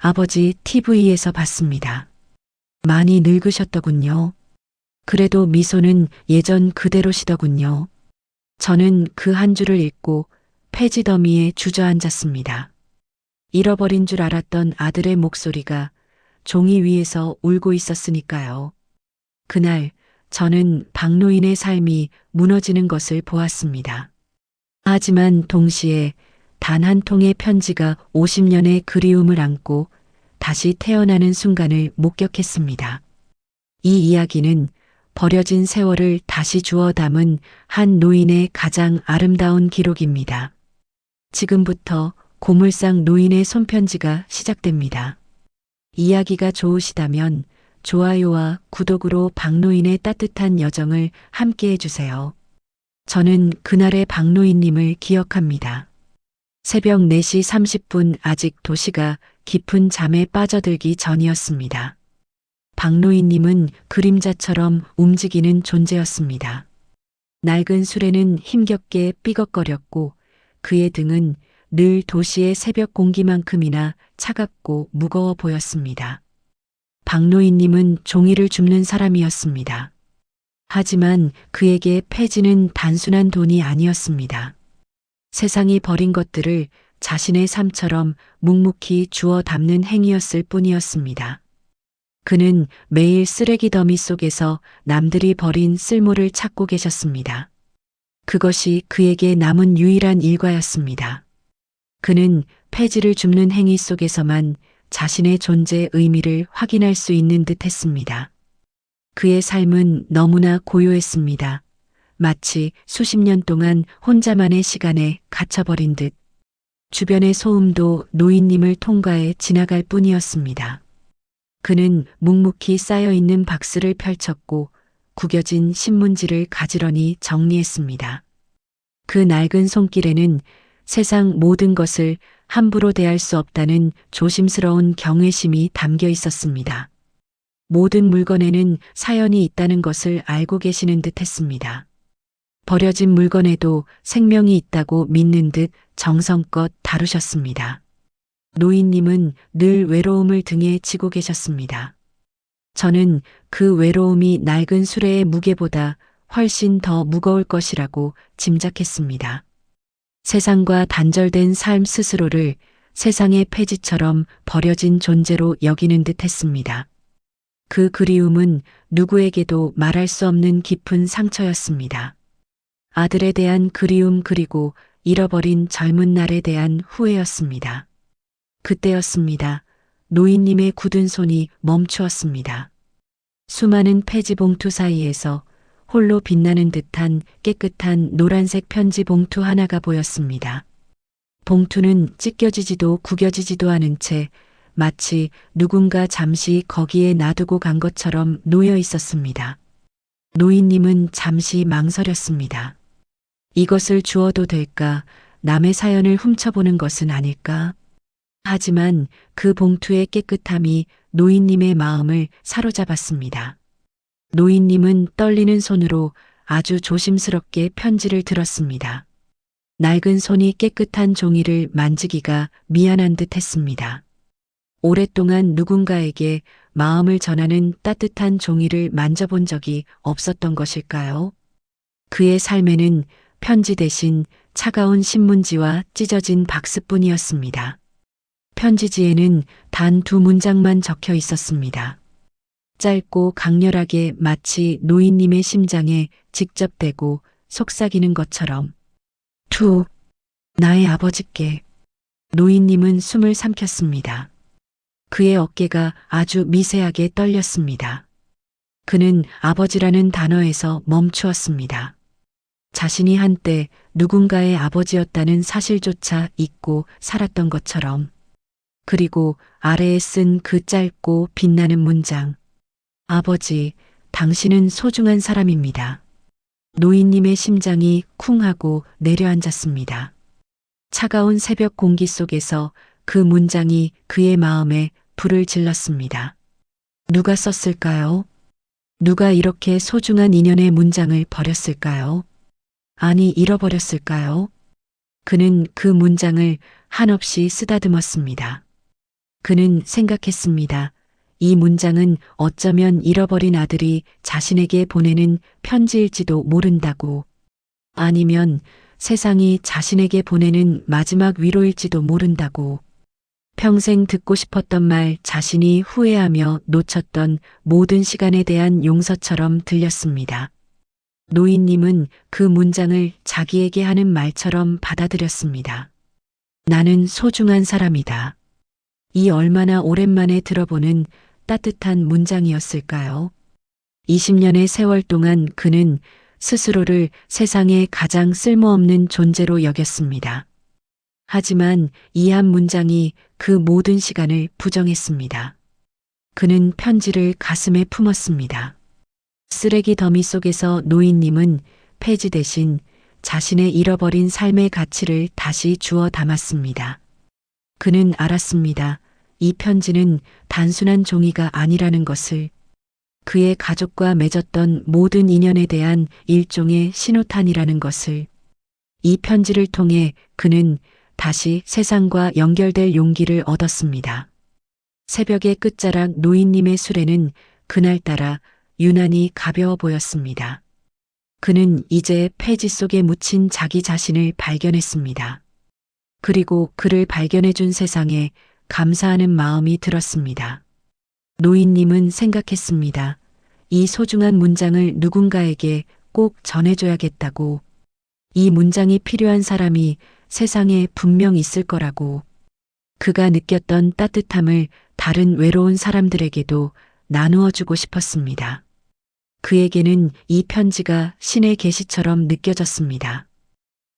아버지 TV에서 봤습니다. 많이 늙으셨더군요. 그래도 미소는 예전 그대로시더군요. 저는 그 한 줄을 읽고 폐지 더미에 주저앉았습니다. 잃어버린 줄 알았던 아들의 목소리가 종이 위에서 울고 있었으니까요. 그날 저는 박노인의 삶이 무너지는 것을 보았습니다. 하지만 동시에 단 한 통의 편지가 50년의 그리움을 안고 다시 태어나는 순간을 목격했습니다. 이 이야기는 버려진 세월을 다시 주워 담은 한 노인의 가장 아름다운 기록입니다. 지금부터 고물상 노인의 손편지가 시작됩니다. 이야기가 좋으시다면 좋아요와 구독으로 박노인의 따뜻한 여정을 함께 해주세요. 저는 그날의 박노인님을 기억합니다. 새벽 4시 30분 아직 도시가 깊은 잠에 빠져들기 전이었습니다. 박노인님은 그림자처럼 움직이는 존재였습니다. 낡은 수레는 힘겹게 삐걱거렸고 그의 등은 늘 도시의 새벽 공기만큼이나 차갑고 무거워 보였습니다. 박노인님은 종이를 줍는 사람이었습니다. 하지만 그에게 폐지는 단순한 돈이 아니었습니다. 세상이 버린 것들을 자신의 삶처럼 묵묵히 주워 담는 행위였을 뿐이었습니다. 그는 매일 쓰레기 더미 속에서 남들이 버린 쓸모를 찾고 계셨습니다. 그것이 그에게 남은 유일한 일과였습니다. 그는 폐지를 줍는 행위 속에서만 자신의 존재의 의미를 확인할 수 있는 듯 했습니다. 그의 삶은 너무나 고요했습니다. 마치 수십 년 동안 혼자만의 시간에 갇혀버린 듯. 주변의 소음도 노인님을 통과해 지나갈 뿐이었습니다. 그는 묵묵히 쌓여있는 박스를 펼쳤고 구겨진 신문지를 가지런히 정리했습니다. 그 낡은 손길에는 세상 모든 것을 함부로 대할 수 없다는 조심스러운 경외심이 담겨 있었습니다. 모든 물건에는 사연이 있다는 것을 알고 계시는 듯 했습니다. 버려진 물건에도 생명이 있다고 믿는 듯 정성껏 다루셨습니다. 노인님은 늘 외로움을 등에 지고 계셨습니다. 저는 그 외로움이 낡은 수레의 무게보다 훨씬 더 무거울 것이라고 짐작했습니다. 세상과 단절된 삶 스스로를 세상의 폐지처럼 버려진 존재로 여기는 듯 했습니다. 그 그리움은 누구에게도 말할 수 없는 깊은 상처였습니다. 아들에 대한 그리움 그리고 잃어버린 젊은 날에 대한 후회였습니다. 그때였습니다. 노인님의 굳은 손이 멈추었습니다. 수많은 폐지 봉투 사이에서 홀로 빛나는 듯한 깨끗한 노란색 편지 봉투 하나가 보였습니다. 봉투는 찢겨지지도 구겨지지도 않은 채 마치 누군가 잠시 거기에 놔두고 간 것처럼 놓여 있었습니다. 노인님은 잠시 망설였습니다. 이것을 주어도 될까? 남의 사연을 훔쳐보는 것은 아닐까? 하지만 그 봉투의 깨끗함이 노인님의 마음을 사로잡았습니다. 노인님은 떨리는 손으로 아주 조심스럽게 편지를 들었습니다. 낡은 손이 깨끗한 종이를 만지기가 미안한 듯 했습니다. 오랫동안 누군가에게 마음을 전하는 따뜻한 종이를 만져본 적이 없었던 것일까요? 그의 삶에는 편지 대신 차가운 신문지와 찢어진 박스뿐이었습니다. 편지지에는 단 2문장만 적혀 있었습니다. 짧고 강렬하게 마치 노인님의 심장에 직접 대고 속삭이는 것처럼. 투, 나의 아버지께. 노인님은 숨을 삼켰습니다. 그의 어깨가 아주 미세하게 떨렸습니다. 그는 아버지라는 단어에서 멈추었습니다. 자신이 한때 누군가의 아버지였다는 사실조차 잊고 살았던 것처럼. 그리고 아래에 쓴 그 짧고 빛나는 문장. 아버지, 당신은 소중한 사람입니다. 노인님의 심장이 쿵 하고 내려앉았습니다. 차가운 새벽 공기 속에서 그 문장이 그의 마음에 불을 질렀습니다. 누가 썼을까요? 누가 이렇게 소중한 인연의 문장을 버렸을까요? 아니, 잃어버렸을까요? 그는 그 문장을 한없이 쓰다듬었습니다. 그는 생각했습니다. 이 문장은 어쩌면 잃어버린 아들이 자신에게 보내는 편지일지도 모른다고. 아니면 세상이 자신에게 보내는 마지막 위로일지도 모른다고. 평생 듣고 싶었던 말, 자신이 후회하며 놓쳤던 모든 시간에 대한 용서처럼 들렸습니다. 노인님은 그 문장을 자기에게 하는 말처럼 받아들였습니다. 나는 소중한 사람이다. 이 얼마나 오랜만에 들어보는 따뜻한 문장이었을까요? 20년의 세월 동안 그는 스스로를 세상에 가장 쓸모없는 존재로 여겼습니다. 하지만 이 한 문장이 그 모든 시간을 부정했습니다. 그는 편지를 가슴에 품었습니다. 쓰레기 더미 속에서 노인님은 폐지 대신 자신의 잃어버린 삶의 가치를 다시 주워 담았습니다. 그는 알았습니다. 이 편지는 단순한 종이가 아니라는 것을. 그의 가족과 맺었던 모든 인연에 대한 일종의 신호탄이라는 것을. 이 편지를 통해 그는 다시 세상과 연결될 용기를 얻었습니다. 새벽의 끝자락 노인님의 수레는 그날따라 유난히 가벼워 보였습니다. 그는 이제 폐지 속에 묻힌 자기 자신을 발견했습니다. 그리고 그를 발견해준 세상에 감사하는 마음이 들었습니다. 노인님은 생각했습니다. 이 소중한 문장을 누군가에게 꼭 전해줘야겠다고. 이 문장이 필요한 사람이 세상에 분명 있을 거라고. 그가 느꼈던 따뜻함을 다른 외로운 사람들에게도 나누어 주고 싶었습니다. 그에게는 이 편지가 신의 계시처럼 느껴졌습니다.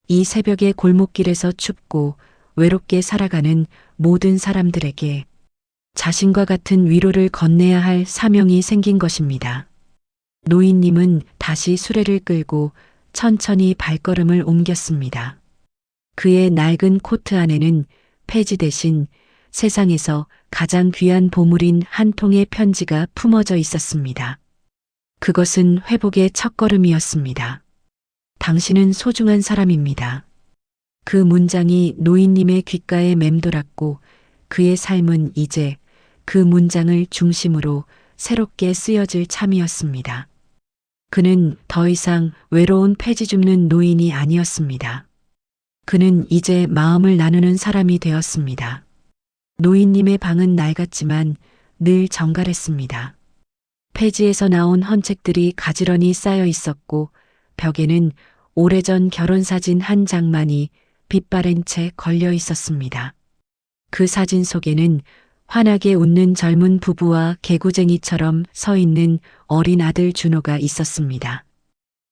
이 새벽의 골목길에서 춥고 외롭게 살아가는 모든 사람들에게 자신과 같은 위로를 건네야 할 사명이 생긴 것입니다. 노인님은 다시 수레를 끌고 천천히 발걸음을 옮겼습니다. 그의 낡은 코트 안에는 폐지 대신 세상에서 가장 귀한 보물인 한 통의 편지가 품어져 있었습니다. 그것은 회복의 첫걸음이었습니다. 당신은 소중한 사람입니다. 그 문장이 노인님의 귓가에 맴돌았고 그의 삶은 이제 그 문장을 중심으로 새롭게 쓰여질 참이었습니다. 그는 더 이상 외로운 폐지 줍는 노인이 아니었습니다. 그는 이제 마음을 나누는 사람이 되었습니다. 노인님의 방은 낡았지만 늘 정갈했습니다. 폐지에서 나온 헌책들이 가지런히 쌓여 있었고 벽에는 오래전 결혼사진 한 장만이 빛바랜 채 걸려 있었습니다. 그 사진 속에는 환하게 웃는 젊은 부부와 개구쟁이처럼 서 있는 어린 아들 준호가 있었습니다.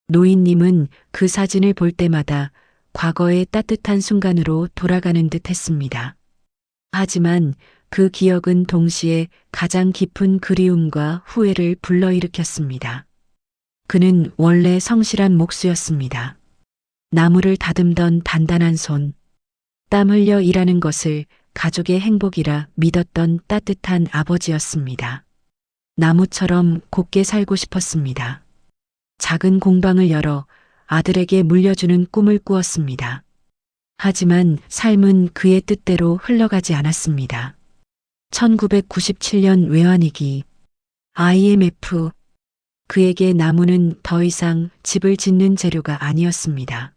노인님은 그 사진을 볼 때마다 과거의 따뜻한 순간으로 돌아가는 듯 했습니다. 하지만 그 기억은 동시에 가장 깊은 그리움과 후회를 불러일으켰습니다. 그는 원래 성실한 목수였습니다. 나무를 다듬던 단단한 손, 땀 흘려 일하는 것을 가족의 행복이라 믿었던 따뜻한 아버지였습니다. 나무처럼 곱게 살고 싶었습니다. 작은 공방을 열어 아들에게 물려주는 꿈을 꾸었습니다. 하지만 삶은 그의 뜻대로 흘러가지 않았습니다. 1997년 외환위기, IMF, 그에게 나무는 더 이상 집을 짓는 재료가 아니었습니다.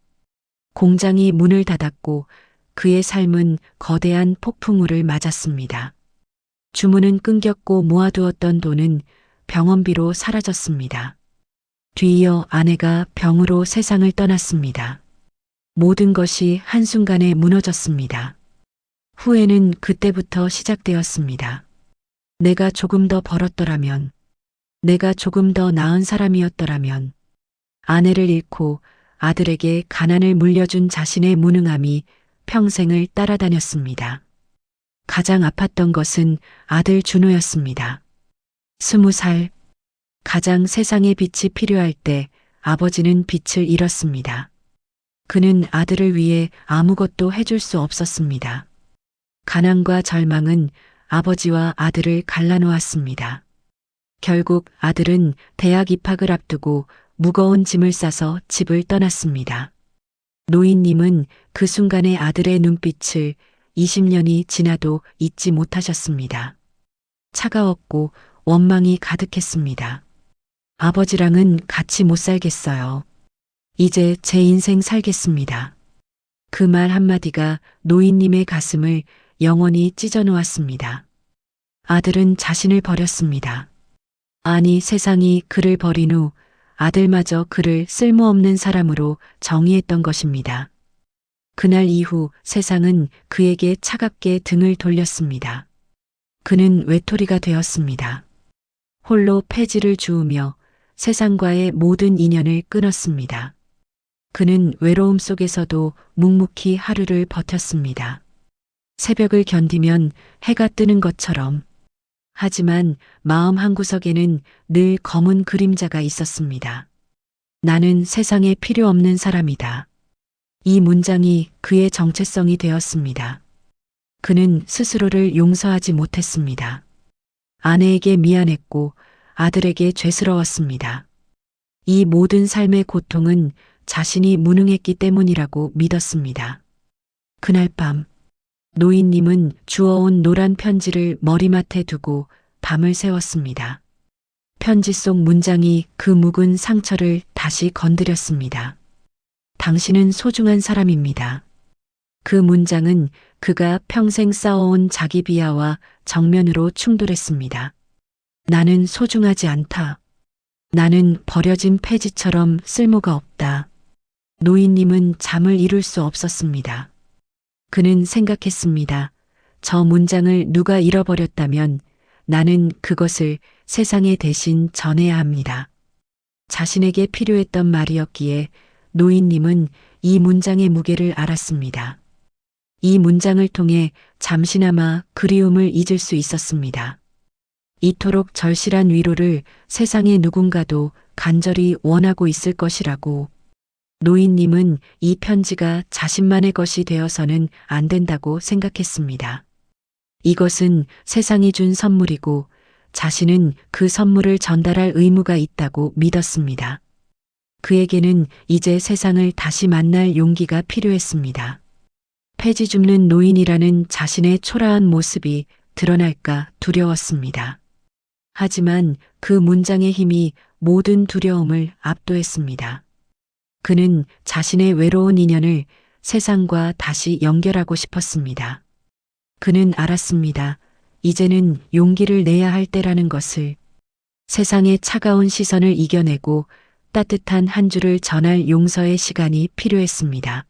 공장이 문을 닫았고 그의 삶은 거대한 폭풍우를 맞았습니다. 주문은 끊겼고 모아두었던 돈은 병원비로 사라졌습니다. 뒤이어 아내가 병으로 세상을 떠났습니다. 모든 것이 한순간에 무너졌습니다. 후회는 그때부터 시작되었습니다. 내가 조금 더 벌었더라면, 내가 조금 더 나은 사람이었더라면, 아내를 잃고 아들에게 가난을 물려준 자신의 무능함이 평생을 따라다녔습니다. 가장 아팠던 것은 아들 준호였습니다. 20살, 가장 세상의 빛이 필요할 때 아버지는 빛을 잃었습니다. 그는 아들을 위해 아무것도 해줄 수 없었습니다. 가난과 절망은 아버지와 아들을 갈라놓았습니다. 결국 아들은 대학 입학을 앞두고 무거운 짐을 싸서 집을 떠났습니다. 노인님은 그 순간에 아들의 눈빛을 20년이 지나도 잊지 못하셨습니다. 차가웠고 원망이 가득했습니다. 아버지랑은 같이 못 살겠어요. 이제 제 인생 살겠습니다. 그 말 한마디가 노인님의 가슴을 영원히 찢어 놓았습니다. 아들은 자신을 버렸습니다. 아니, 세상이 그를 버린 후 아들마저 그를 쓸모없는 사람으로 정의했던 것입니다. 그날 이후 세상은 그에게 차갑게 등을 돌렸습니다. 그는 외톨이가 되었습니다. 홀로 폐지를 주우며 세상과의 모든 인연을 끊었습니다. 그는 외로움 속에서도 묵묵히 하루를 버텼습니다. 새벽을 견디면 해가 뜨는 것처럼. 하지만 마음 한구석에는 늘 검은 그림자가 있었습니다. 나는 세상에 필요 없는 사람이다. 이 문장이 그의 정체성이 되었습니다. 그는 스스로를 용서하지 못했습니다. 아내에게 미안했고 아들에게 죄스러웠습니다. 이 모든 삶의 고통은 자신이 무능했기 때문이라고 믿었습니다. 그날 밤 노인님은 주워온 노란 편지를 머리맡에 두고 밤을 새웠습니다. 편지 속 문장이 그 묵은 상처를 다시 건드렸습니다. 당신은 소중한 사람입니다. 그 문장은 그가 평생 쌓아온 자기 비하와 정면으로 충돌했습니다. 나는 소중하지 않다. 나는 버려진 폐지처럼 쓸모가 없다. 노인님은 잠을 이룰 수 없었습니다. 그는 생각했습니다. 저 문장을 누가 잃어버렸다면 나는 그것을 세상에 대신 전해야 합니다. 자신에게 필요했던 말이었기에 노인님은 이 문장의 무게를 알았습니다. 이 문장을 통해 잠시나마 그리움을 잊을 수 있었습니다. 이토록 절실한 위로를 세상의 누군가도 간절히 원하고 있을 것이라고. 노인님은 이 편지가 자신만의 것이 되어서는 안 된다고 생각했습니다. 이것은 세상이 준 선물이고 자신은 그 선물을 전달할 의무가 있다고 믿었습니다. 그에게는 이제 세상을 다시 만날 용기가 필요했습니다. 폐지 줍는 노인이라는 자신의 초라한 모습이 드러날까 두려웠습니다. 하지만 그 문장의 힘이 모든 두려움을 압도했습니다. 그는 자신의 외로운 인연을 세상과 다시 연결하고 싶었습니다. 그는 알았습니다. 이제는 용기를 내야 할 때라는 것을. 세상의 차가운 시선을 이겨내고 따뜻한 한 줄을 전할 용서의 시간이 필요했습니다.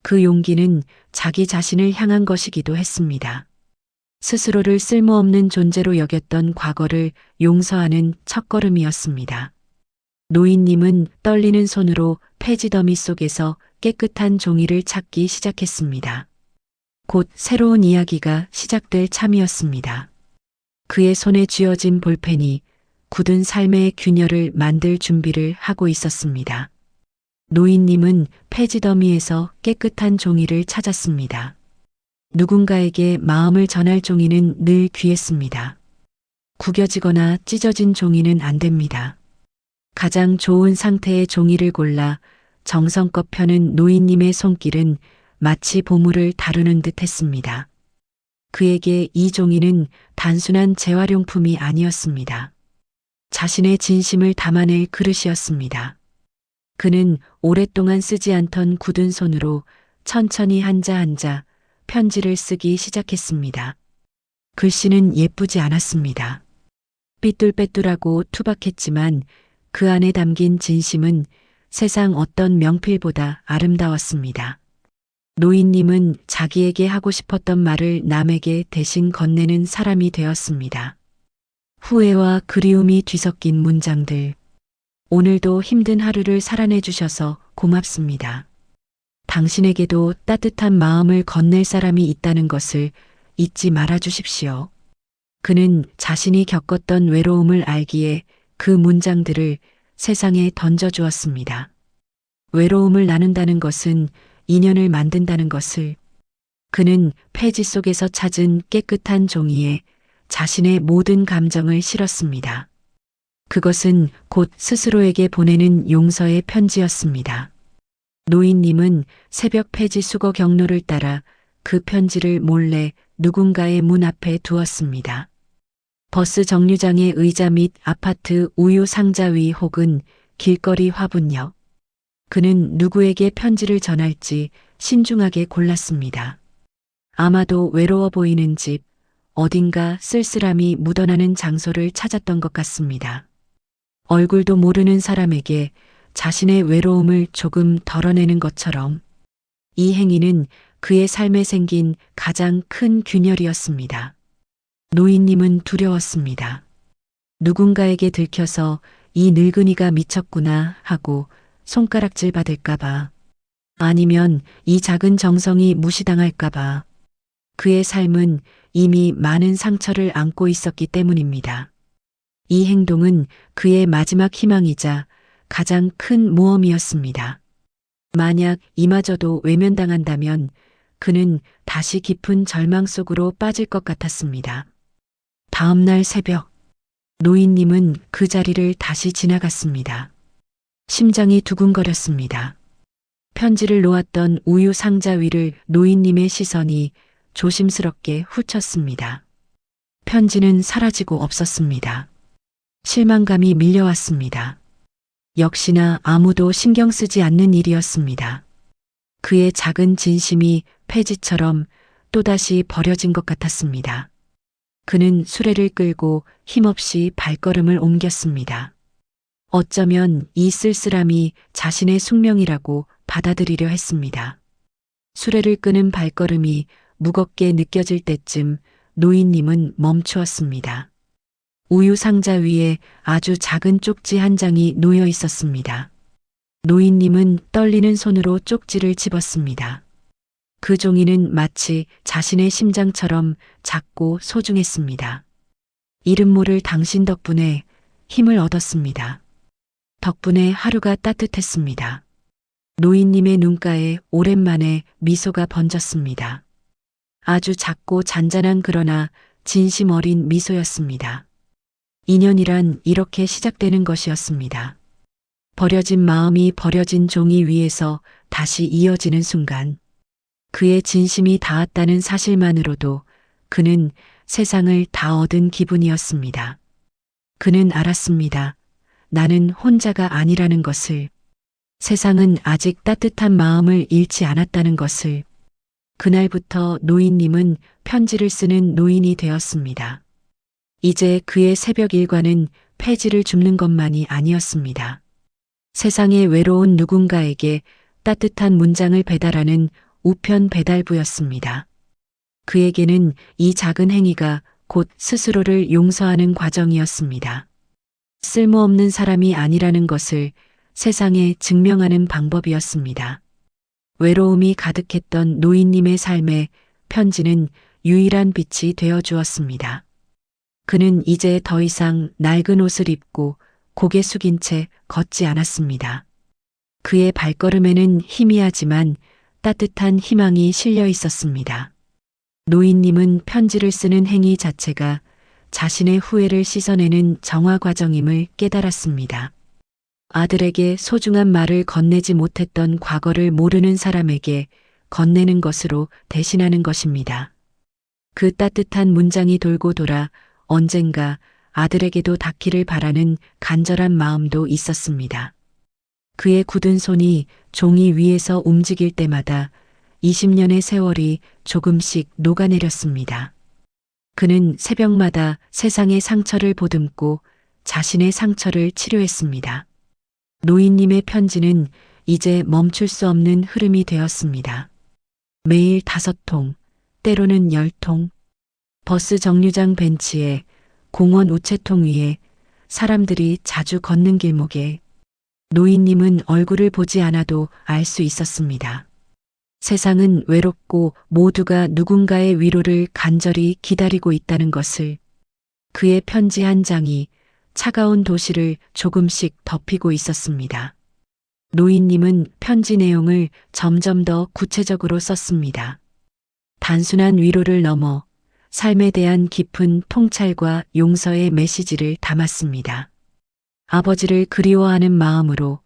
그 용기는 자기 자신을 향한 것이기도 했습니다. 스스로를 쓸모없는 존재로 여겼던 과거를 용서하는 첫걸음이었습니다. 노인님은 떨리는 손으로 폐지 더미 속에서 깨끗한 종이를 찾기 시작했습니다. 곧 새로운 이야기가 시작될 참이었습니다. 그의 손에 쥐어진 볼펜이 굳은 삶의 균열을 만들 준비를 하고 있었습니다. 노인님은 폐지 더미에서 깨끗한 종이를 찾았습니다. 누군가에게 마음을 전할 종이는 늘 귀했습니다. 구겨지거나 찢어진 종이는 안 됩니다. 가장 좋은 상태의 종이를 골라 정성껏 펴는 노인님의 손길은 마치 보물을 다루는 듯 했습니다. 그에게 이 종이는 단순한 재활용품이 아니었습니다. 자신의 진심을 담아낼 그릇이었습니다. 그는 오랫동안 쓰지 않던 굳은 손으로 천천히 한자 한자 편지를 쓰기 시작했습니다. 글씨는 예쁘지 않았습니다. 삐뚤빼뚤하고 투박했지만 그 안에 담긴 진심은 세상 어떤 명필보다 아름다웠습니다. 노인님은 자기에게 하고 싶었던 말을 남에게 대신 건네는 사람이 되었습니다. 후회와 그리움이 뒤섞인 문장들. 오늘도 힘든 하루를 살아내 주셔서 고맙습니다. 당신에게도 따뜻한 마음을 건넬 사람이 있다는 것을 잊지 말아 주십시오. 그는 자신이 겪었던 외로움을 알기에 그 문장들을 세상에 던져주었습니다. 외로움을 나눈다는 것은 인연을 만든다는 것을. 그는 폐지 속에서 찾은 깨끗한 종이에 자신의 모든 감정을 실었습니다. 그것은 곧 스스로에게 보내는 용서의 편지였습니다. 노인님은 새벽 폐지 수거 경로를 따라 그 편지를 몰래 누군가의 문 앞에 두었습니다. 버스 정류장의 의자 및 아파트 우유 상자 위 혹은 길거리 화분역. 그는 누구에게 편지를 전할지 신중하게 골랐습니다. 아마도 외로워 보이는 집, 어딘가 쓸쓸함이 묻어나는 장소를 찾았던 것 같습니다. 얼굴도 모르는 사람에게 자신의 외로움을 조금 덜어내는 것처럼 이 행위는 그의 삶에 생긴 가장 큰 균열이었습니다. 노인님은 두려웠습니다. 누군가에게 들켜서 이 늙은이가 미쳤구나 하고 손가락질 받을까봐, 아니면 이 작은 정성이 무시당할까봐. 그의 삶은 이미 많은 상처를 안고 있었기 때문입니다. 이 행동은 그의 마지막 희망이자 가장 큰 모험이었습니다. 만약 이마저도 외면당한다면 그는 다시 깊은 절망 속으로 빠질 것 같았습니다. 다음 날 새벽, 노인님은 그 자리를 다시 지나갔습니다. 심장이 두근거렸습니다. 편지를 놓았던 우유 상자 위를 노인님의 시선이 조심스럽게 훑었습니다. 편지는 사라지고 없었습니다. 실망감이 밀려왔습니다. 역시나 아무도 신경 쓰지 않는 일이었습니다. 그의 작은 진심이 폐지처럼 또다시 버려진 것 같았습니다. 그는 수레를 끌고 힘없이 발걸음을 옮겼습니다. 어쩌면 이 쓸쓸함이 자신의 숙명이라고 받아들이려 했습니다. 수레를 끄는 발걸음이 무겁게 느껴질 때쯤 노인님은 멈추었습니다. 우유 상자 위에 아주 작은 쪽지 한 장이 놓여 있었습니다. 노인님은 떨리는 손으로 쪽지를 집었습니다. 그 종이는 마치 자신의 심장처럼 작고 소중했습니다. 이름 모를 당신 덕분에 힘을 얻었습니다. 덕분에 하루가 따뜻했습니다. 노인님의 눈가에 오랜만에 미소가 번졌습니다. 아주 작고 잔잔한 그러나 진심 어린 미소였습니다. 인연이란 이렇게 시작되는 것이었습니다. 버려진 마음이 버려진 종이 위에서 다시 이어지는 순간, 그의 진심이 닿았다는 사실만으로도 그는 세상을 다 얻은 기분이었습니다. 그는 알았습니다. 나는 혼자가 아니라는 것을, 세상은 아직 따뜻한 마음을 잃지 않았다는 것을. 그날부터 노인님은 편지를 쓰는 노인이 되었습니다. 이제 그의 새벽 일과는 폐지를 줍는 것만이 아니었습니다. 세상에 외로운 누군가에게 따뜻한 문장을 배달하는 우편 배달부였습니다. 그에게는 이 작은 행위가 곧 스스로를 용서하는 과정이었습니다. 쓸모없는 사람이 아니라는 것을 세상에 증명하는 방법이었습니다. 외로움이 가득했던 노인님의 삶에 편지는 유일한 빛이 되어 주었습니다. 그는 이제 더 이상 낡은 옷을 입고 고개 숙인 채 걷지 않았습니다. 그의 발걸음에는 희미하지만 따뜻한 희망이 실려 있었습니다. 노인님은 편지를 쓰는 행위 자체가 자신의 후회를 씻어내는 정화 과정임을 깨달았습니다. 아들에게 소중한 말을 건네지 못했던 과거를 모르는 사람에게 건네는 것으로 대신하는 것입니다. 그 따뜻한 문장이 돌고 돌아 언젠가 아들에게도 닿기를 바라는 간절한 마음도 있었습니다. 그의 굳은 손이 종이 위에서 움직일 때마다 20년의 세월이 조금씩 녹아내렸습니다. 그는 새벽마다 세상의 상처를 보듬고 자신의 상처를 치료했습니다. 노인님의 편지는 이제 멈출 수 없는 흐름이 되었습니다. 매일 5통, 때로는 10통, 버스 정류장 벤치에, 공원 우체통 위에, 사람들이 자주 걷는 길목에. 노인님은 얼굴을 보지 않아도 알 수 있었습니다. 세상은 외롭고 모두가 누군가의 위로를 간절히 기다리고 있다는 것을. 그의 편지 한 장이 차가운 도시를 조금씩 덮이고 있었습니다. 노인님은 편지 내용을 점점 더 구체적으로 썼습니다. 단순한 위로를 넘어 삶에 대한 깊은 통찰과 용서의 메시지를 담았습니다. 아버지를 그리워하는 마음으로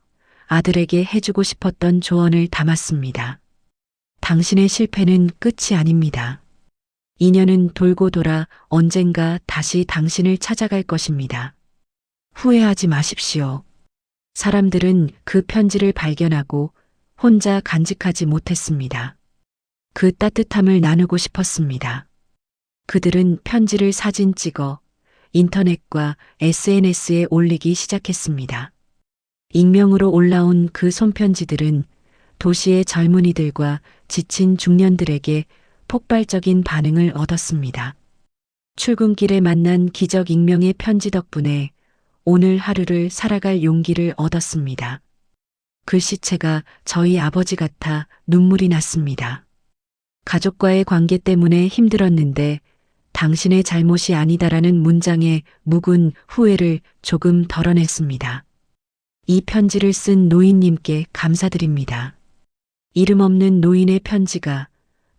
아들에게 해주고 싶었던 조언을 담았습니다. 당신의 실패는 끝이 아닙니다. 인연은 돌고 돌아 언젠가 다시 당신을 찾아갈 것입니다. 후회하지 마십시오. 사람들은 그 편지를 발견하고 혼자 간직하지 못했습니다. 그 따뜻함을 나누고 싶었습니다. 그들은 편지를 사진 찍어 인터넷과 SNS에 올리기 시작했습니다. 익명으로 올라온 그 손편지들은 도시의 젊은이들과 지친 중년들에게 폭발적인 반응을 얻었습니다. 출근길에 만난 기적 익명의 편지 덕분에 오늘 하루를 살아갈 용기를 얻었습니다. 글씨체가 저희 아버지 같아 눈물이 났습니다. 가족과의 관계 때문에 힘들었는데 당신의 잘못이 아니다라는 문장에 묵은 후회를 조금 덜어냈습니다. 이 편지를 쓴 노인님께 감사드립니다. 이름 없는 노인의 편지가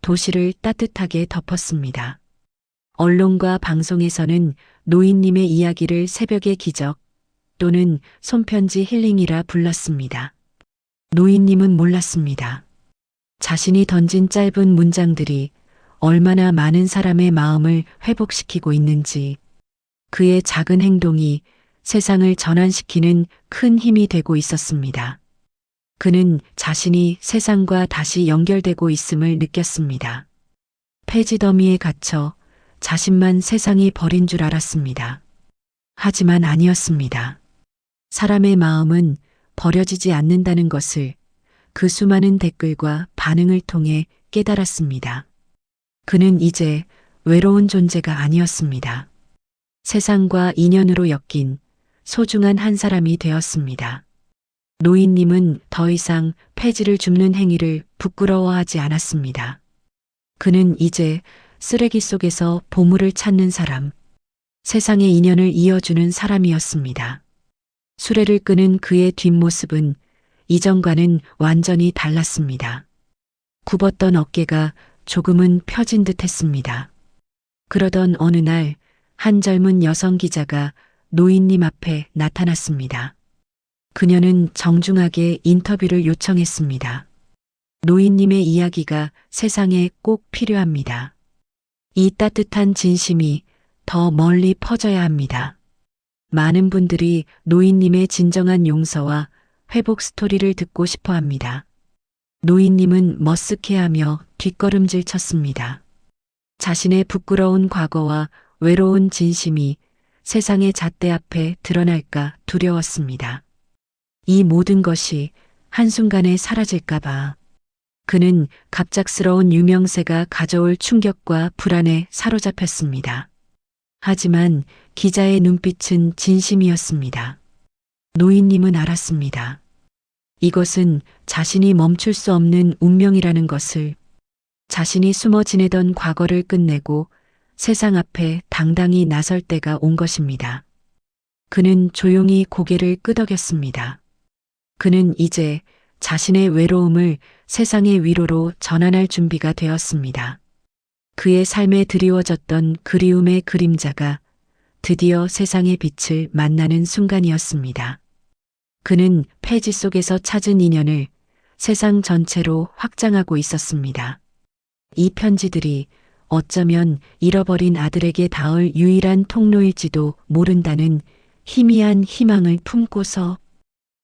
도시를 따뜻하게 덮었습니다. 언론과 방송에서는 노인님의 이야기를 새벽의 기적 또는 손편지 힐링이라 불렀습니다. 노인님은 몰랐습니다. 자신이 던진 짧은 문장들이 얼마나 많은 사람의 마음을 회복시키고 있는지, 그의 작은 행동이 세상을 전환시키는 큰 힘이 되고 있었습니다. 그는 자신이 세상과 다시 연결되고 있음을 느꼈습니다. 폐지 더미에 갇혀 자신만 세상이 버린 줄 알았습니다. 하지만 아니었습니다. 사람의 마음은 버려지지 않는다는 것을 그 수많은 댓글과 반응을 통해 깨달았습니다. 그는 이제 외로운 존재가 아니었습니다. 세상과 인연으로 엮인 소중한 한 사람이 되었습니다. 노인님은 더 이상 폐지를 줍는 행위를 부끄러워하지 않았습니다. 그는 이제 쓰레기 속에서 보물을 찾는 사람, 세상의 인연을 이어주는 사람이었습니다. 수레를 끄는 그의 뒷모습은 이전과는 완전히 달랐습니다. 굽었던 어깨가 조금은 펴진 듯 했습니다. 그러던 어느 날 한 젊은 여성 기자가 노인님 앞에 나타났습니다. 그녀는 정중하게 인터뷰를 요청했습니다. 노인님의 이야기가 세상에 꼭 필요합니다. 이 따뜻한 진심이 더 멀리 퍼져야 합니다. 많은 분들이 노인님의 진정한 용서와 회복 스토리를 듣고 싶어 합니다. 노인님은 머쓱해하며 뒷걸음질 쳤습니다. 자신의 부끄러운 과거와 외로운 진심이 세상의 잣대 앞에 드러날까 두려웠습니다. 이 모든 것이 한순간에 사라질까봐 그는 갑작스러운 유명세가 가져올 충격과 불안에 사로잡혔습니다. 하지만 기자의 눈빛은 진심이었습니다. 노인님은 알았습니다. 이것은 자신이 멈출 수 없는 운명이라는 것을, 자신이 숨어 지내던 과거를 끝내고 세상 앞에 당당히 나설 때가 온 것입니다. 그는 조용히 고개를 끄덕였습니다. 그는 이제 자신의 외로움을 세상의 위로로 전환할 준비가 되었습니다. 그의 삶에 드리워졌던 그리움의 그림자가 드디어 세상의 빛을 만나는 순간이었습니다. 그는 폐지 속에서 찾은 인연을 세상 전체로 확장하고 있었습니다. 이 편지들이 어쩌면 잃어버린 아들에게 닿을 유일한 통로일지도 모른다는 희미한 희망을 품고서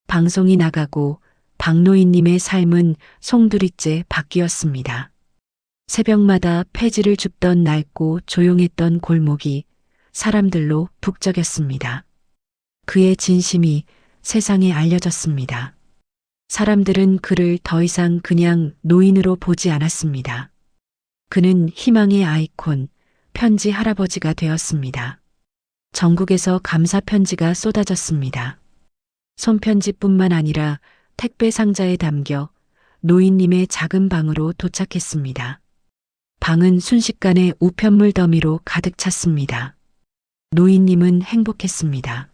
방송이 나가고 박노인님의 삶은 송두리째 바뀌었습니다. 새벽마다 폐지를 줍던 낡고 조용했던 골목이 사람들로 북적였습니다. 그의 진심이 세상에 알려졌습니다. 사람들은 그를 더 이상 그냥 노인으로 보지 않았습니다. 그는 희망의 아이콘, 편지 할아버지가 되었습니다. 전국에서 감사 편지가 쏟아졌습니다. 손편지뿐만 아니라 택배 상자에 담겨 노인님의 작은 방으로 도착했습니다. 방은 순식간에 우편물 더미로 가득 찼습니다. 노인님은 행복했습니다.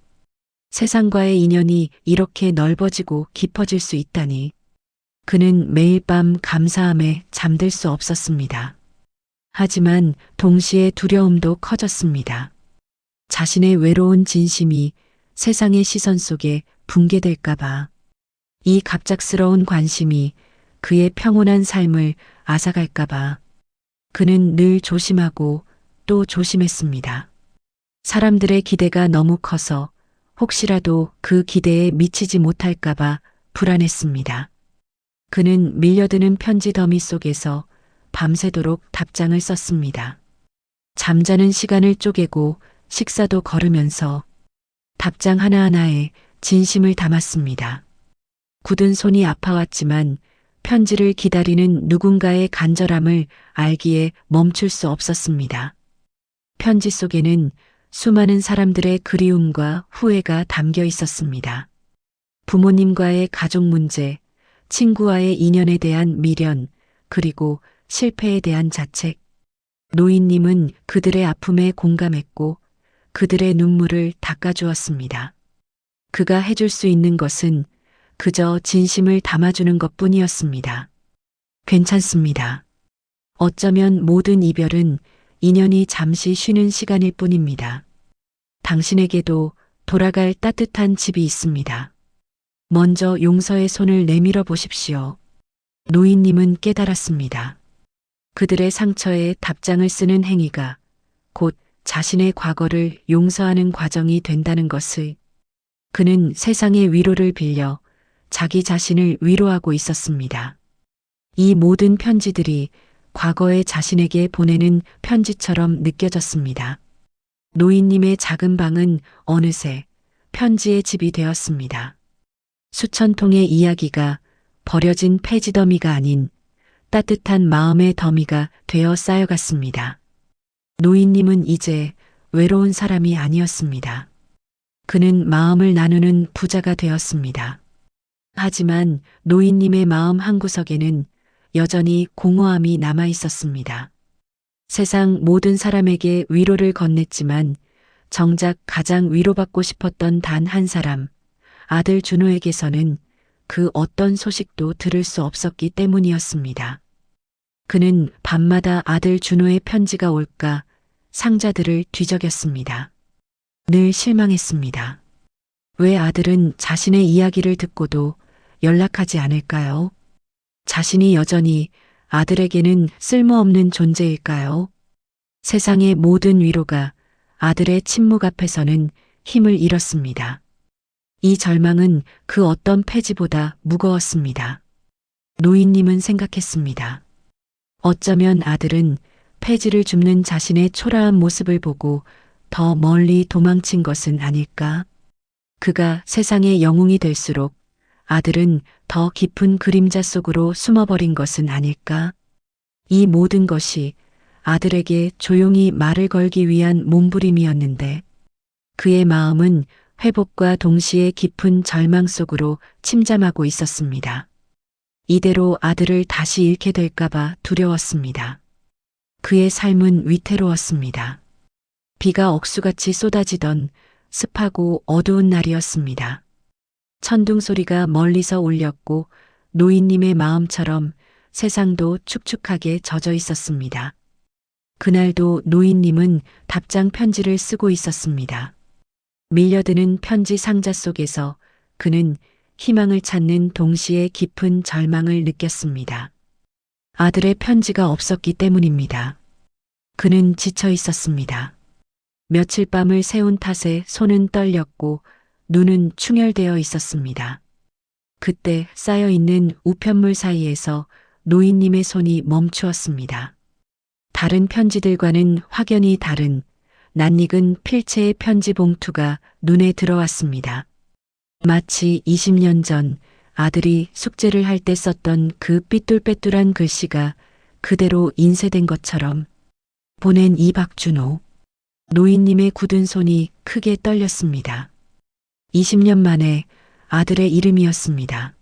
세상과의 인연이 이렇게 넓어지고 깊어질 수 있다니. 그는 매일 밤 감사함에 잠들 수 없었습니다. 하지만 동시에 두려움도 커졌습니다. 자신의 외로운 진심이 세상의 시선 속에 붕괴될까봐. 이 갑작스러운 관심이 그의 평온한 삶을 앗아갈까봐 그는 늘 조심하고 또 조심했습니다. 사람들의 기대가 너무 커서 혹시라도 그 기대에 미치지 못할까봐 불안했습니다. 그는 밀려드는 편지 더미 속에서 밤새도록 답장을 썼습니다. 잠자는 시간을 쪼개고 식사도 거르면서 답장 하나하나에 진심을 담았습니다. 굳은 손이 아파왔지만 편지를 기다리는 누군가의 간절함을 알기에 멈출 수 없었습니다. 편지 속에는 수많은 사람들의 그리움과 후회가 담겨 있었습니다. 부모님과의 가족 문제, 친구와의 인연에 대한 미련, 그리고 실패에 대한 자책. 노인님은 그들의 아픔에 공감했고 그들의 눈물을 닦아주었습니다. 그가 해줄 수 있는 것은 그저 진심을 담아주는 것 뿐이었습니다. 괜찮습니다. 어쩌면 모든 이별은 인연이 잠시 쉬는 시간일 뿐입니다. 당신에게도 돌아갈 따뜻한 집이 있습니다. 먼저 용서의 손을 내밀어 보십시오. 노인님은 깨달았습니다. 그들의 상처에 답장을 쓰는 행위가 곧 자신의 과거를 용서하는 과정이 된다는 것을 그는 세상의 위로를 빌려 자기 자신을 위로하고 있었습니다. 이 모든 편지들이 과거의 자신에게 보내는 편지처럼 느껴졌습니다. 노인님의 작은 방은 어느새 편지의 집이 되었습니다. 수천 통의 이야기가 버려진 폐지 더미가 아닌 따뜻한 마음의 더미가 되어 쌓여갔습니다. 노인님은 이제 외로운 사람이 아니었습니다. 그는 마음을 나누는 부자가 되었습니다. 하지만 노인님의 마음 한구석에는 여전히 공허함이 남아 있었습니다. 세상 모든 사람에게 위로를 건넸지만 정작 가장 위로받고 싶었던 단 한 사람, 아들 준호에게서는 그 어떤 소식도 들을 수 없었기 때문이었습니다. 그는 밤마다 아들 준호의 편지가 올까 상자들을 뒤적였습니다. 늘 실망했습니다. 왜 아들은 자신의 이야기를 듣고도 연락하지 않을까요? 자신이 여전히 아들에게는 쓸모없는 존재일까요? 세상의 모든 위로가 아들의 침묵 앞에서는 힘을 잃었습니다. 이 절망은 그 어떤 폐지보다 무거웠습니다. 노인님은 생각했습니다. 어쩌면 아들은 폐지를 줍는 자신의 초라한 모습을 보고 더 멀리 도망친 것은 아닐까? 그가 세상의 영웅이 될수록 아들은 더 깊은 그림자 속으로 숨어버린 것은 아닐까? 이 모든 것이 아들에게 조용히 말을 걸기 위한 몸부림이었는데 그의 마음은 회복과 동시에 깊은 절망 속으로 침잠하고 있었습니다. 이대로 아들을 다시 잃게 될까봐 두려웠습니다. 그의 삶은 위태로웠습니다. 비가 억수같이 쏟아지던 습하고 어두운 날이었습니다. 천둥 소리가 멀리서 울렸고 노인님의 마음처럼 세상도 축축하게 젖어 있었습니다. 그날도 노인님은 답장 편지를 쓰고 있었습니다. 밀려드는 편지 상자 속에서 그는 희망을 찾는 동시에 깊은 절망을 느꼈습니다. 아들의 편지가 없었기 때문입니다. 그는 지쳐 있었습니다. 며칠 밤을 새운 탓에 손은 떨렸고 눈은 충혈되어 있었습니다. 그때 쌓여있는 우편물 사이에서 노인님의 손이 멈추었습니다. 다른 편지들과는 확연히 다른 낯익은 필체의 편지 봉투가 눈에 들어왔습니다. 마치 20년 전 아들이 숙제를 할 때 썼던 그 삐뚤빼뚤한 글씨가 그대로 인쇄된 것처럼. 보낸 이박준호. 노인님의 굳은 손이 크게 떨렸습니다. 20년 만에 아들의 이름이었습니다.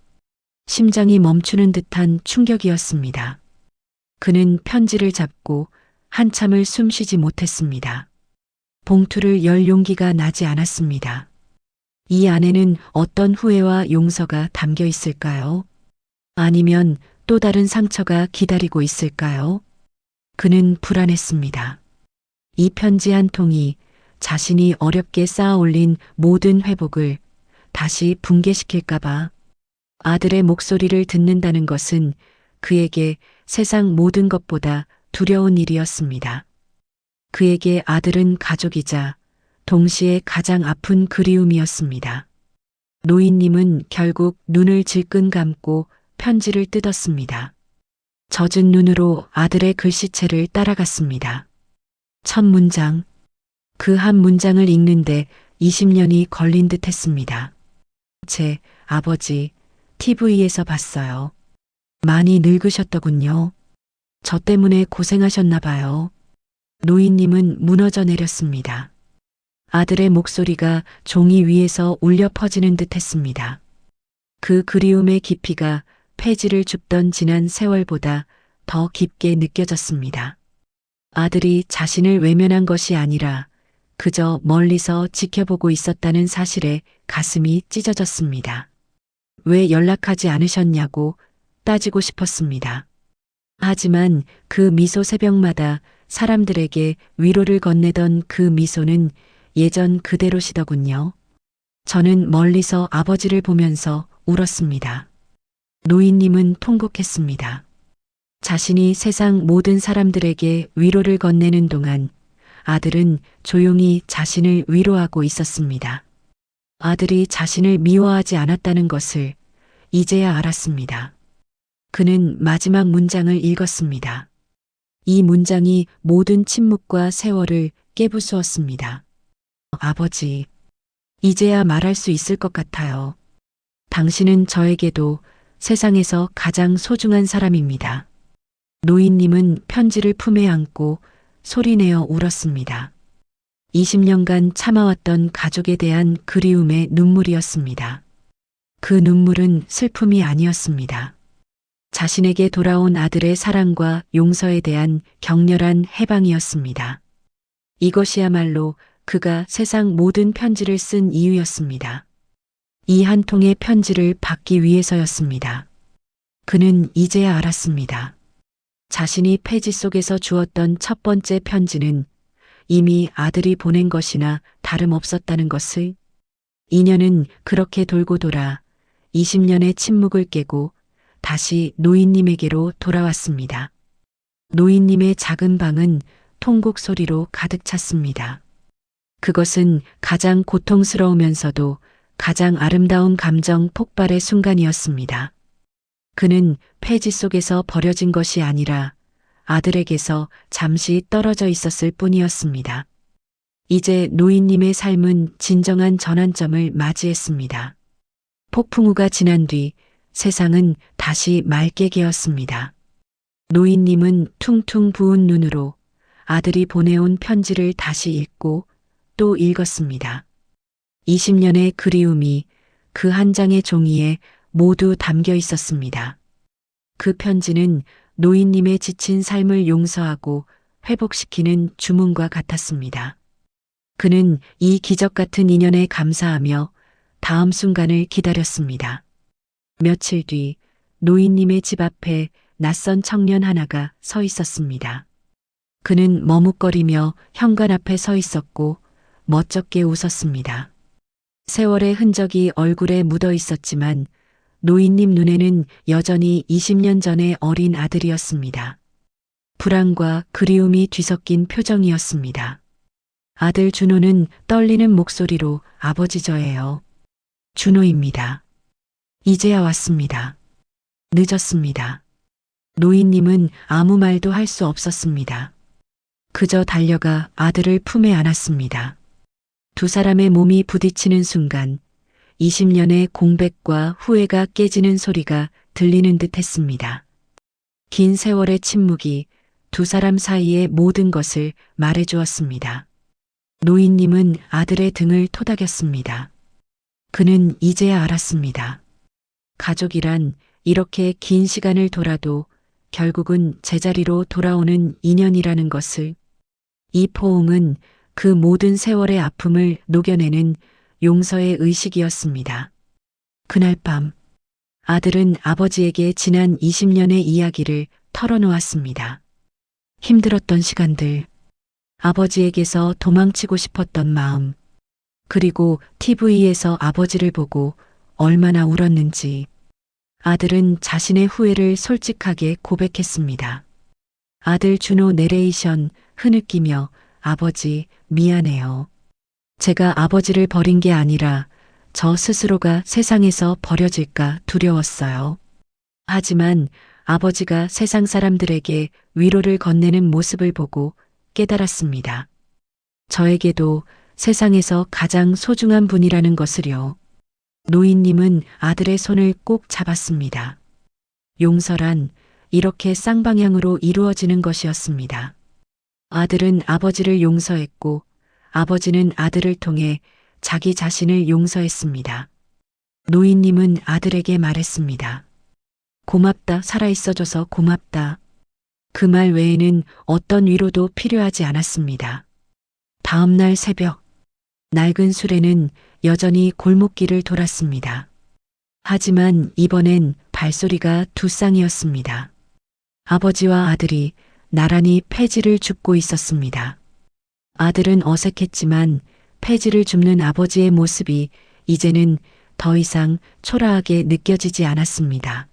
심장이 멈추는 듯한 충격이었습니다. 그는 편지를 잡고 한참을 숨쉬지 못했습니다. 봉투를 열 용기가 나지 않았습니다. 이 안에는 어떤 후회와 용서가 담겨 있을까요? 아니면 또 다른 상처가 기다리고 있을까요? 그는 불안했습니다. 이 편지 한 통이 자신이 어렵게 쌓아 올린 모든 회복을 다시 붕괴시킬까봐. 아들의 목소리를 듣는다는 것은 그에게 세상 모든 것보다 두려운 일이었습니다. 그에게 아들은 가족이자 동시에 가장 아픈 그리움이었습니다. 노인님은 결국 눈을 질끈 감고 편지를 뜯었습니다. 젖은 눈으로 아들의 글씨체를 따라갔습니다. 첫 문장. 그 한 문장을 읽는데 20년이 걸린 듯 했습니다. 제 아버지 TV에서 봤어요. 많이 늙으셨더군요. 저 때문에 고생하셨나 봐요. 노인님은 무너져 내렸습니다. 아들의 목소리가 종이 위에서 울려 퍼지는 듯 했습니다. 그 그리움의 깊이가 폐지를 줍던 지난 세월보다 더 깊게 느껴졌습니다. 아들이 자신을 외면한 것이 아니라 그저 멀리서 지켜보고 있었다는 사실에 가슴이 찢어졌습니다. 왜 연락하지 않으셨냐고 따지고 싶었습니다. 하지만 그 미소 새벽마다 사람들에게 위로를 건네던 그 미소는 예전 그대로시더군요. 저는 멀리서 아버지를 보면서 울었습니다. 노인님은 통곡했습니다. 자신이 세상 모든 사람들에게 위로를 건네는 동안 아들은 조용히 자신을 위로하고 있었습니다. 아들이 자신을 미워하지 않았다는 것을 이제야 알았습니다. 그는 마지막 문장을 읽었습니다. 이 문장이 모든 침묵과 세월을 깨부수었습니다. 아버지, 이제야 말할 수 있을 것 같아요. 당신은 저에게도 세상에서 가장 소중한 사람입니다. 노인님은 편지를 품에 안고 소리내어 울었습니다. 20년간 참아왔던 가족에 대한 그리움의 눈물이었습니다. 그 눈물은 슬픔이 아니었습니다. 자신에게 돌아온 아들의 사랑과 용서에 대한 격렬한 해방이었습니다. 이것이야말로 그가 세상 모든 편지를 쓴 이유였습니다. 이 한 통의 편지를 받기 위해서였습니다. 그는 이제야 알았습니다. 자신이 폐지 속에서 주었던 첫 번째 편지는 이미 아들이 보낸 것이나 다름없었다는 것을. 인연은 그렇게 돌고 돌아 20년의 침묵을 깨고 다시 노인님에게로 돌아왔습니다. 노인님의 작은 방은 통곡 소리로 가득 찼습니다. 그것은 가장 고통스러우면서도 가장 아름다운 감정 폭발의 순간이었습니다. 그는 폐지 속에서 버려진 것이 아니라 아들에게서 잠시 떨어져 있었을 뿐이었습니다. 이제 노인님의 삶은 진정한 전환점을 맞이했습니다. 폭풍우가 지난 뒤 세상은 다시 맑게 개었습니다. 노인님은 퉁퉁 부은 눈으로 아들이 보내온 편지를 다시 읽고 또 읽었습니다. 20년의 그리움이 그 한 장의 종이에 모두 담겨 있었습니다. 그 편지는 노인님의 지친 삶을 용서하고 회복시키는 주문과 같았습니다. 그는 이 기적 같은 인연에 감사하며 다음 순간을 기다렸습니다. 며칠 뒤 노인님의 집 앞에 낯선 청년 하나가 서 있었습니다. 그는 머뭇거리며 현관 앞에 서 있었고 멋쩍게 웃었습니다. 세월의 흔적이 얼굴에 묻어 있었지만 노인님 눈에는 여전히 20년 전의 어린 아들이었습니다. 불안과 그리움이 뒤섞인 표정이었습니다. 아들 준호는 떨리는 목소리로 아버지 저예요. 준호입니다. 이제야 왔습니다. 늦었습니다. 노인님은 아무 말도 할 수 없었습니다. 그저 달려가 아들을 품에 안았습니다. 두 사람의 몸이 부딪히는 순간 20년의 공백과 후회가 깨지는 소리가 들리는 듯 했습니다. 긴 세월의 침묵이 두 사람 사이의 모든 것을 말해주었습니다. 노인님은 아들의 등을 토닥였습니다. 그는 이제야 알았습니다. 가족이란 이렇게 긴 시간을 돌아도 결국은 제자리로 돌아오는 인연이라는 것을. 이 포옹은 그 모든 세월의 아픔을 녹여내는 용서의 의식이었습니다. 그날 밤 아들은 아버지에게 지난 20년의 이야기를 털어놓았습니다. 힘들었던 시간들, 아버지에게서 도망치고 싶었던 마음, 그리고 TV에서 아버지를 보고 얼마나 울었는지. 아들은 자신의 후회를 솔직하게 고백했습니다. 아들 준호 내레이션 흐느끼며 아버지 미안해요. 제가 아버지를 버린 게 아니라 저 스스로가 세상에서 버려질까 두려웠어요. 하지만 아버지가 세상 사람들에게 위로를 건네는 모습을 보고 깨달았습니다. 저에게도 세상에서 가장 소중한 분이라는 것을요. 노인님은 아들의 손을 꼭 잡았습니다. 용서란 이렇게 쌍방향으로 이루어지는 것이었습니다. 아들은 아버지를 용서했고 아버지는 아들을 통해 자기 자신을 용서했습니다. 노인님은 아들에게 말했습니다. 고맙다, 살아있어줘서 고맙다. 그 말 외에는 어떤 위로도 필요하지 않았습니다. 다음 날 새벽, 낡은 수레는 여전히 골목길을 돌았습니다. 하지만 이번엔 발소리가 두 쌍이었습니다. 아버지와 아들이 나란히 폐지를 줍고 있었습니다. 아들은 어색했지만 폐지를 줍는 아버지의 모습이 이제는 더 이상 초라하게 느껴지지 않았습니다.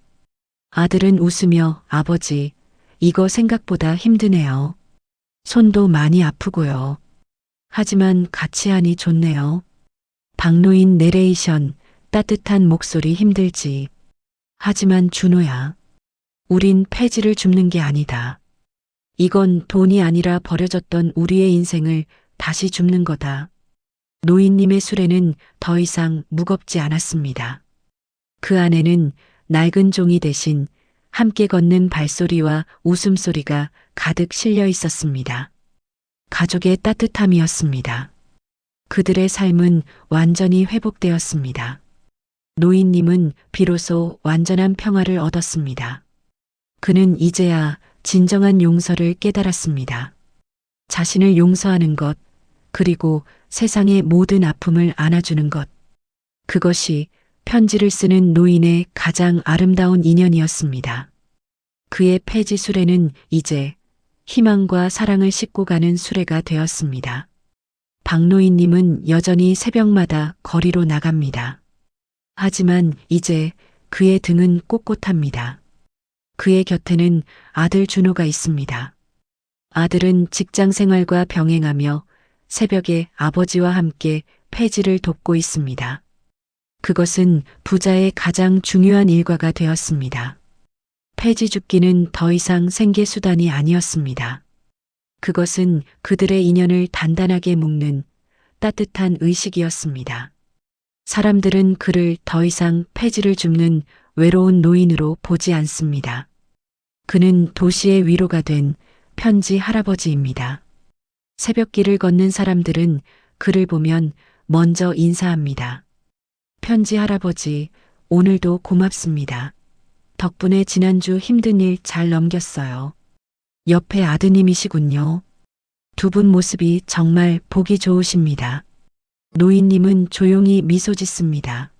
아들은 웃으며 아버지, 이거 생각보다 힘드네요. 손도 많이 아프고요. 하지만 같이 하니 좋네요. 박노인 내레이션, 따뜻한 목소리 힘들지. 하지만 준호야, 우린 폐지를 줍는 게 아니다. 이건 돈이 아니라 버려졌던 우리의 인생을 다시 줍는 거다. 노인님의 수레는 더 이상 무겁지 않았습니다. 그 안에는 낡은 종이 대신 함께 걷는 발소리와 웃음소리가 가득 실려 있었습니다. 가족의 따뜻함이었습니다. 그들의 삶은 완전히 회복되었습니다. 노인님은 비로소 완전한 평화를 얻었습니다. 그는 이제야 진정한 용서를 깨달았습니다. 자신을 용서하는 것, 그리고 세상의 모든 아픔을 안아주는 것. 그것이 편지를 쓰는 노인의 가장 아름다운 인연이었습니다. 그의 폐지 수레는 이제 희망과 사랑을 싣고 가는 수레가 되었습니다. 박노인님은 여전히 새벽마다 거리로 나갑니다. 하지만 이제 그의 등은 꼿꼿합니다. 그의 곁에는 아들 준호가 있습니다. 아들은 직장 생활과 병행하며 새벽에 아버지와 함께 폐지를 돕고 있습니다. 그것은 부자의 가장 중요한 일과가 되었습니다. 폐지 줍기는 더 이상 생계수단이 아니었습니다. 그것은 그들의 인연을 단단하게 묶는 따뜻한 의식이었습니다. 사람들은 그를 더 이상 폐지를 줍는 외로운 노인으로 보지 않습니다. 그는 도시의 위로가 된 편지 할아버지입니다. 새벽길을 걷는 사람들은 그를 보면 먼저 인사합니다. 편지 할아버지, 오늘도 고맙습니다. 덕분에 지난주 힘든 일 잘 넘겼어요. 옆에 아드님이시군요. 두 분 모습이 정말 보기 좋으십니다. 노인님은 조용히 미소 짓습니다.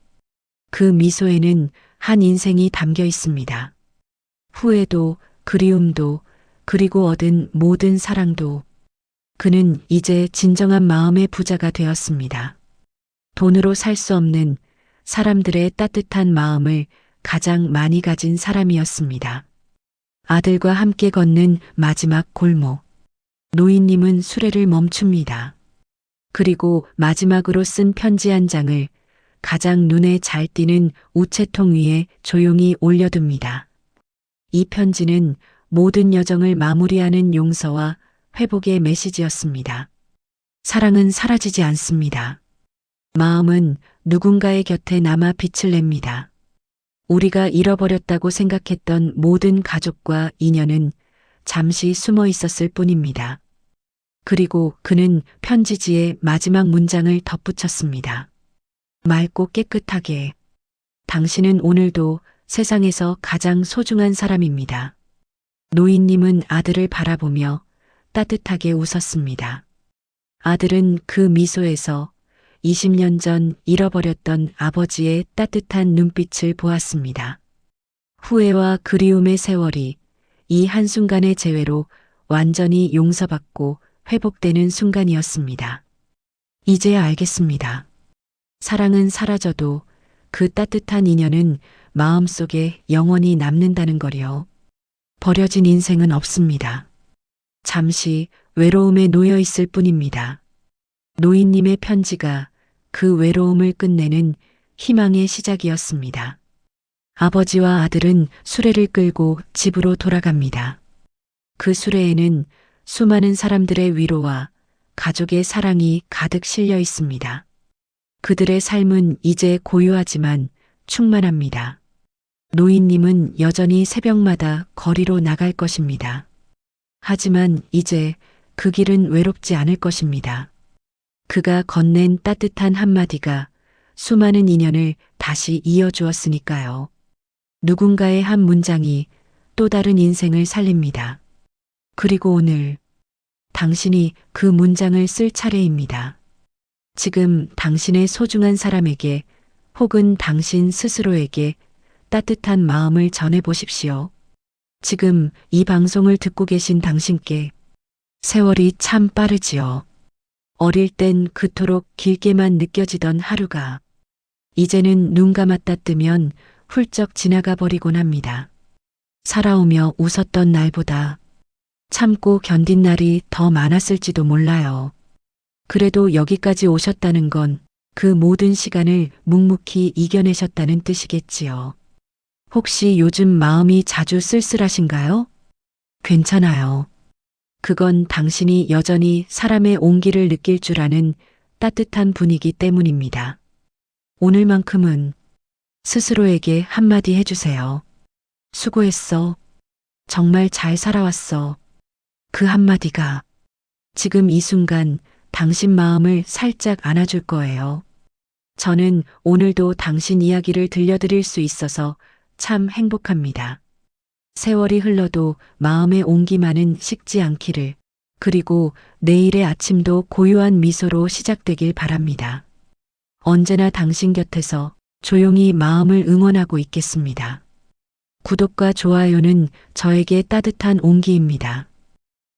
그 미소에는 한 인생이 담겨 있습니다. 후회도, 그리움도, 그리고 얻은 모든 사랑도. 그는 이제 진정한 마음의 부자가 되었습니다. 돈으로 살 수 없는 사람들의 따뜻한 마음을 가장 많이 가진 사람이었습니다. 아들과 함께 걷는 마지막 골목. 노인님은 수레를 멈춥니다. 그리고 마지막으로 쓴 편지 한 장을 가장 눈에 잘 띄는 우체통 위에 조용히 올려둡니다. 이 편지는 모든 여정을 마무리하는 용서와 회복의 메시지였습니다. 사랑은 사라지지 않습니다. 마음은 누군가의 곁에 남아 빛을 냅니다. 우리가 잃어버렸다고 생각했던 모든 가족과 인연은 잠시 숨어 있었을 뿐입니다. 그리고 그는 편지지에 마지막 문장을 덧붙였습니다. 맑고 깨끗하게. 당신은 오늘도 세상에서 가장 소중한 사람입니다. 노인님은 아들을 바라보며 따뜻하게 웃었습니다. 아들은 그 미소에서 20년 전 잃어버렸던 아버지의 따뜻한 눈빛을 보았습니다. 후회와 그리움의 세월이 이 한순간의 재회로 완전히 용서받고 회복되는 순간이었습니다. 이제야 알겠습니다. 사랑은 사라져도 그 따뜻한 인연은 마음속에 영원히 남는다는 거요. 버려진 인생은 없습니다. 잠시 외로움에 놓여 있을 뿐입니다. 노인님의 편지가 그 외로움을 끝내는 희망의 시작이었습니다. 아버지와 아들은 수레를 끌고 집으로 돌아갑니다. 그 수레에는 수많은 사람들의 위로와 가족의 사랑이 가득 실려 있습니다. 그들의 삶은 이제 고요하지만 충만합니다. 노인님은 여전히 새벽마다 거리로 나갈 것입니다. 하지만 이제 그 길은 외롭지 않을 것입니다. 그가 건넨 따뜻한 한마디가 수많은 인연을 다시 이어주었으니까요. 누군가의 한 문장이 또 다른 인생을 살립니다. 그리고 오늘 당신이 그 문장을 쓸 차례입니다. 지금 당신의 소중한 사람에게 혹은 당신 스스로에게 따뜻한 마음을 전해보십시오. 지금 이 방송을 듣고 계신 당신께 세월이 참 빠르지요. 어릴 땐 그토록 길게만 느껴지던 하루가 이제는 눈 감았다 뜨면 훌쩍 지나가 버리곤 합니다. 살아오며 웃었던 날보다 참고 견딘 날이 더 많았을지도 몰라요. 그래도 여기까지 오셨다는 건 그 모든 시간을 묵묵히 이겨내셨다는 뜻이겠지요. 혹시 요즘 마음이 자주 쓸쓸하신가요? 괜찮아요. 그건 당신이 여전히 사람의 온기를 느낄 줄 아는 따뜻한 분위기 때문입니다. 오늘만큼은 스스로에게 한마디 해주세요. 수고했어. 정말 잘 살아왔어. 그 한마디가 지금 이 순간 당신 마음을 살짝 안아줄 거예요. 저는 오늘도 당신 이야기를 들려드릴 수 있어서 참 행복합니다. 세월이 흘러도 마음의 온기만은 식지 않기를, 그리고 내일의 아침도 고요한 미소로 시작되길 바랍니다. 언제나 당신 곁에서 조용히 마음을 응원하고 있겠습니다. 구독과 좋아요는 저에게 따뜻한 온기입니다.